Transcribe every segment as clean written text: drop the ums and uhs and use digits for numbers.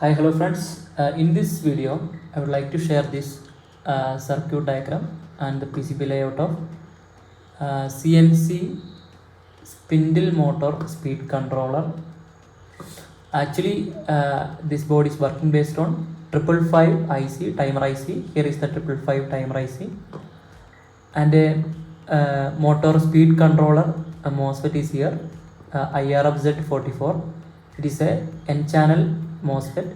Hi, hello friends. In this video, I would like to share this circuit diagram and the PCB layout of CNC spindle motor speed controller. Actually, this board is working based on 555 IC timer IC. Here is the 555 timer IC and a motor speed controller. A MOSFET is here. IRFZ44. It is a N-channel MOSFET.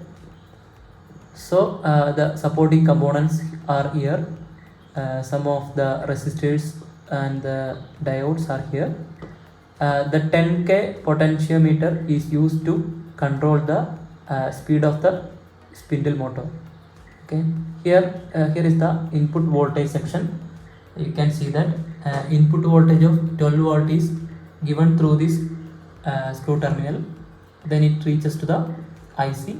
So the supporting components are here. Some of the resistors and the diodes are here. The 10K potentiometer is used to control the speed of the spindle motor. Okay, here is the input voltage section. You can see that input voltage of 12 volt is given through this screw terminal. Then it reaches to the IC.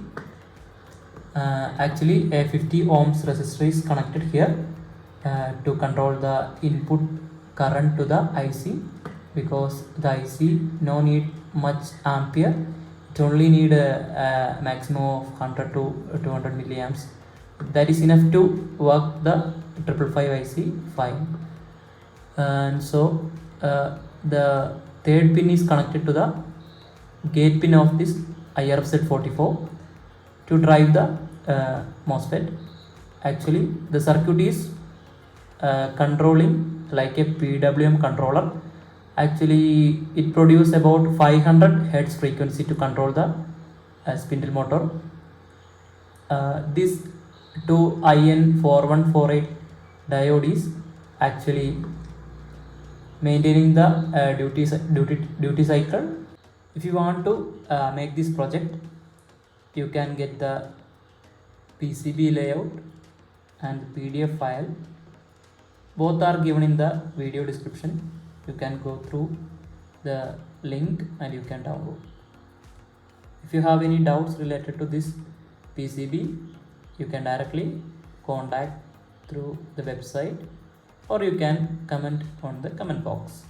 Actually a 50 ohms resistor is connected here to control the input current to the IC, because the IC no need much ampere, it only need a maximum of 100 to 200 milliamps. That is enough to work the 555 IC fine. And so the third pin is connected to the gate pin of this IRFZ44 to drive the MOSFET. Actually the circuit is controlling like a PWM controller. Actually it produces about 500 Hz frequency to control the spindle motor. This 2IN4148 diode is actually maintaining the duty cycle. If you want to make this project, you can get the PCB layout and PDF file. Both are given in the video description. You can go through the link and you can download. If you have any doubts related to this PCB, you can directly contact through the website, or you can comment on the comment box.